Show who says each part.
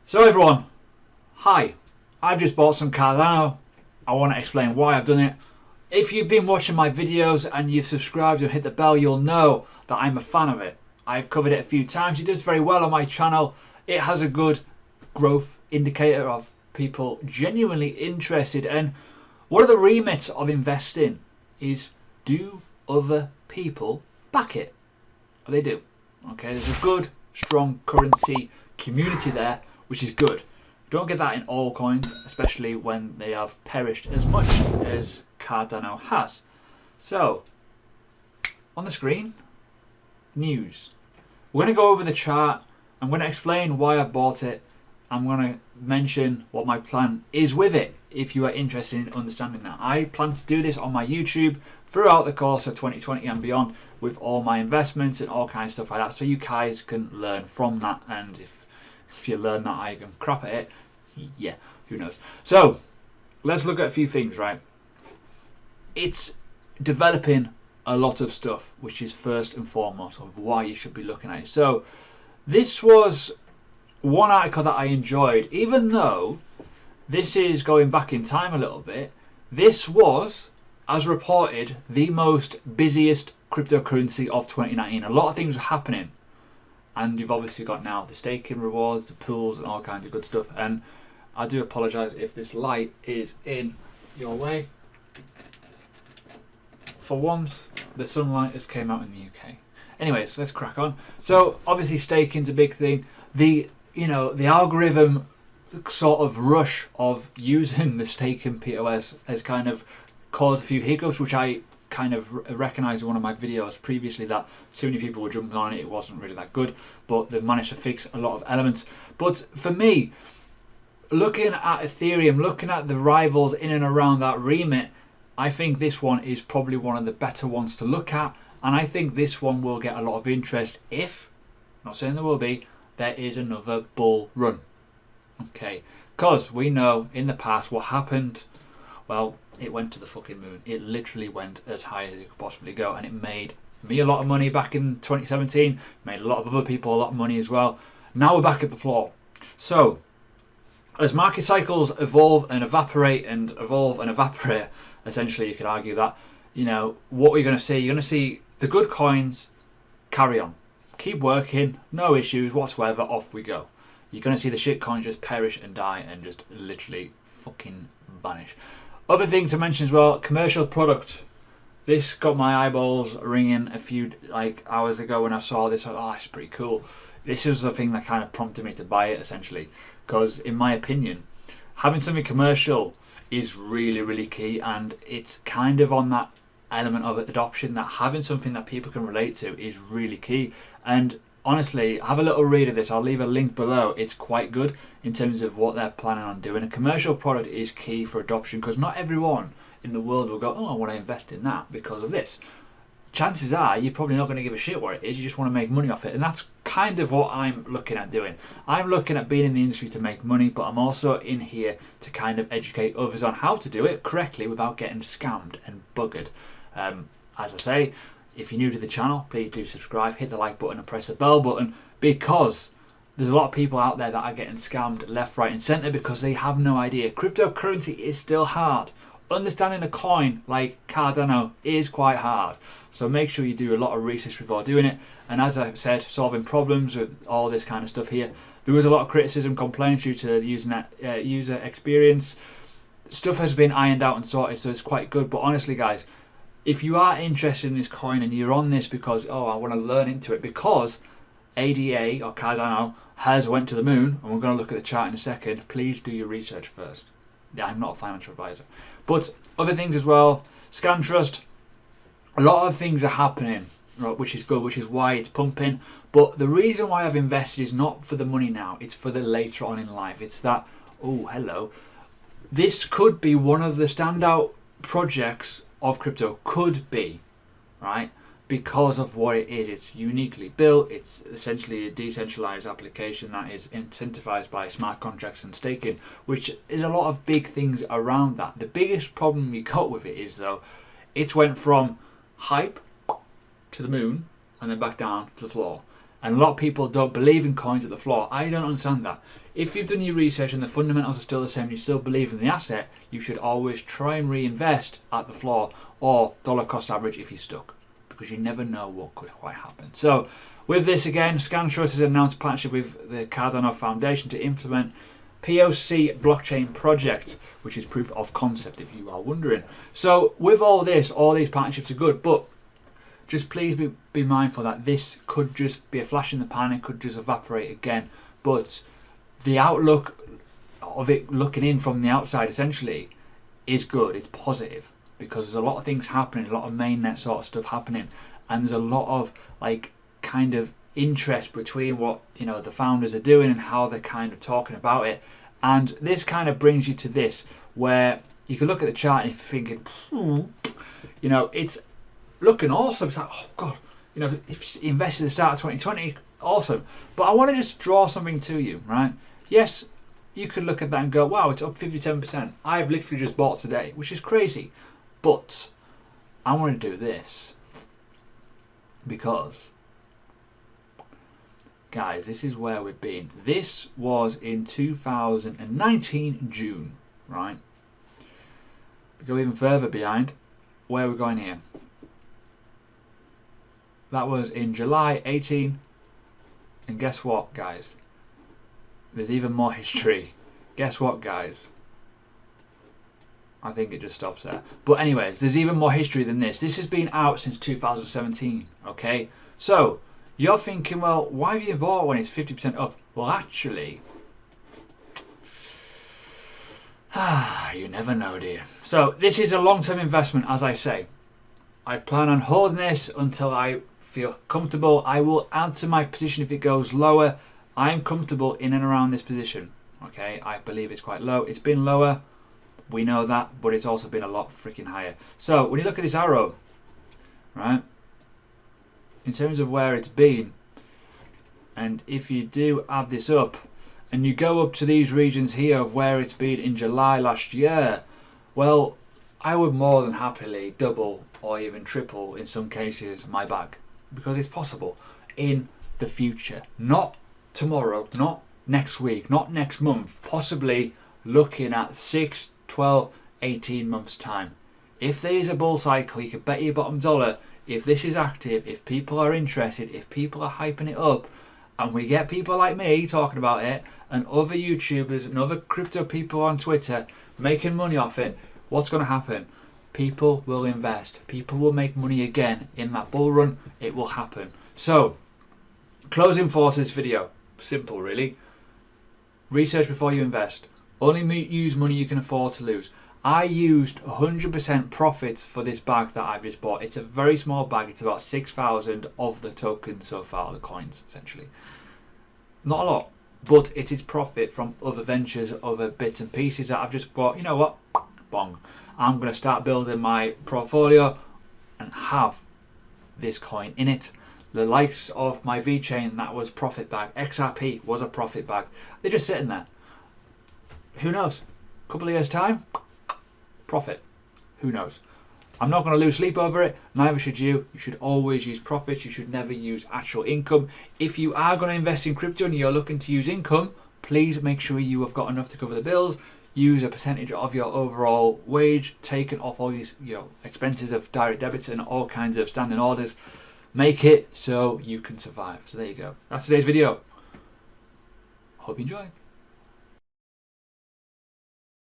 Speaker 1: So everyone, hi, I've just bought some Cardano. I want to explain why I've done it. If you've been watching my videos and you've subscribed and hit the bell, you'll know that I'm a fan of it. I've covered it a few times. It does very well on my channel. It has a good growth indicator of people genuinely interested. And one of the remits of investing is, do other people back it? They do. Okay, there's a good, strong currency community there, which is good. Don't get that in all coins, especially when they have perished as much as Cardano has. So, on the screen, news. We're going to go over the chart. I'm going to explain why I bought it. I'm going to mention what my plan is with it, if you are interested in understanding that. I plan to do this on my YouTube throughout the course of 2020 and beyond, with all my investments and all kinds of stuff like that, so you guys can learn from that. And if you learn that I am crap at it, yeah, who knows. So let's look at a few things, right? It's developing a lot of stuff, which is first and foremost of why you should be looking at it. So this was one article that I enjoyed, even though this is going back in time a little bit. This was, as reported, the most busiest cryptocurrency of 2019. A lot of things are happening. And you've obviously got now the staking rewards, the pools, and all kinds of good stuff. And I do apologise if this light is in your way. For once, the sunlight has came out in the UK. Anyways, let's crack on. So obviously staking's a big thing. The algorithm sort of rush of using the staking POS has kind of caused a few hiccups, which I kind of recognised in one of my videos previously, that so many people were jumping on it. It wasn't really that good, but they've managed to fix a lot of elements. But for me, looking at Ethereum, looking at the rivals in and around that remit, I think this one is probably one of the better ones to look at, and I think this one will get a lot of interest if, I'm not saying there will be, there is another bull run. Okay, because we know in the past what happened. Well, it went to the fucking moon. It literally went as high as it could possibly go, and it made me a lot of money back in 2017, made a lot of other people a lot of money as well. Now we're back at the floor. So as market cycles evolve and evaporate and evolve and evaporate, essentially you could argue that, what we're going to see, you're going to see the good coins carry on, keep working, no issues whatsoever, off we go. You're going to see the shit coins just perish and die and just literally fucking vanish. Other things to mention as well, commercial product. This got my eyeballs ringing a few hours ago when I saw this. Oh, it's pretty cool. This was the thing that kind of prompted me to buy it, essentially, because in my opinion, having something commercial is really, really key, and it's kind of on that element of adoption, that having something that people can relate to is really key. And honestly, have a little read of this. I'll leave a link below. It's quite good in terms of what they're planning on doing. A commercial product is key for adoption, because not everyone in the world will go, oh, I want to invest in that because of this. Chances are you're probably not going to give a shit what it is. You just want to make money off it. And that's kind of what I'm looking at doing. I'm looking at being in the industry to make money, but I'm also in here to kind of educate others on how to do it correctly without getting scammed and buggered. As I say, if you're new to the channel, please do subscribe, hit the like button and press the bell button, because there's a lot of people out there that are getting scammed left, right and centre because they have no idea. Cryptocurrency is still hard. Understanding a coin like Cardano is quite hard. So make sure you do a lot of research before doing it. And as I said, solving problems with all this kind of stuff here. There was a lot of criticism, complaints due to the user experience. Stuff has been ironed out and sorted, so it's quite good. But honestly, guys, if you are interested in this coin and you're on this because, oh, I want to learn into it because ADA or Cardano has went to the moon, and we're going to look at the chart in a second, please do your research first. Yeah, I'm not a financial advisor. But other things as well, Scan Trust, a lot of things are happening, right, which is good, which is why it's pumping. But the reason why I've invested is not for the money now, it's for the later on in life. It's that, oh, hello, this could be one of the standout projects of crypto, could be, right? Because of what it is. It's uniquely built. It's essentially a decentralized application that is incentivized by smart contracts and staking, which is a lot of big things around that. The biggest problem we got with it is, though, it's went from hype to the moon and then back down to the floor. And a lot of people don't believe in coins at the floor. I don't understand that. If you've done your research and the fundamentals are still the same, you still believe in the asset, you should always try and reinvest at the floor or dollar cost average if you're stuck, because you never know what could quite happen. So with this again, ScanTrust has announced a partnership with the Cardano Foundation to implement POC blockchain project, which is proof of concept if you are wondering. So with all this, all these partnerships are good, but just please be mindful that this could just be a flash in the pan, it could just evaporate again. But the outlook of it looking in from the outside essentially is good, it's positive, because there's a lot of things happening, a lot of mainnet sort of stuff happening, and there's a lot of like kind of interest between what the founders are doing and how they're kind of talking about it. And this kind of brings you to this, where you can look at the chart and you're thinking, it's looking awesome. It's like, oh god, if you invested at the start of 2020, awesome. But I want to just draw something to you, right? Yes, you could look at that and go, wow, it's up 57%. I've literally just bought today, which is crazy. But I want to do this because, guys, this is where we've been. This was in 2019 June, right? We go even further behind. Where are we going here? That was in July 18. And guess what, guys? There's even more history. Guess what, guys? I think it just stops there. But anyways, there's even more history than this. This has been out since 2017, okay? So, you're thinking, well, why have you bought when it's 50% up? Well, actually, you never know, do you? So, this is a long-term investment, as I say. I plan on holding this until I feel comfortable. I will add to my position if it goes lower. I'm comfortable in and around this position, okay? I believe it's quite low. It's been lower, we know that, but it's also been a lot freaking higher. So, when you look at this arrow, right? In terms of where it's been, and if you do add this up and you go up to these regions here of where it's been in July last year, well, I would more than happily double or even triple in some cases my bag, because it's possible in the future, not tomorrow, not next week, not next month, possibly looking at 6, 12, 18 months time. If there is a bull cycle, you could bet your bottom dollar, if this is active, if people are interested, if people are hyping it up, and we get people like me talking about it, and other YouTubers and other crypto people on Twitter making money off it, what's going to happen? People will invest. People will make money again in that bull run. It will happen. So, closing thoughts of this video. Simple, really. Research before you invest. Only use money you can afford to lose. I used 100% profits for this bag that I've just bought. It's a very small bag. It's about 6,000 of the tokens so far, the coins, essentially. Not a lot, but it is profit from other ventures, other bits and pieces that I've just bought. You know what? Bong. I'm going to start building my portfolio and have this coin in it. The likes of my VeChain, that was profit bag. XRP was a profit bag. They're just sitting there. Who knows? A couple of years' time, profit. Who knows? I'm not going to lose sleep over it. Neither should you. You should always use profits. You should never use actual income. If you are going to invest in crypto and you're looking to use income, please make sure you have got enough to cover the bills. Use a percentage of your overall wage taken off all these expenses of direct debits and all kinds of standing orders. Make it so you can survive. So there you go. That's today's video. Hope you enjoy.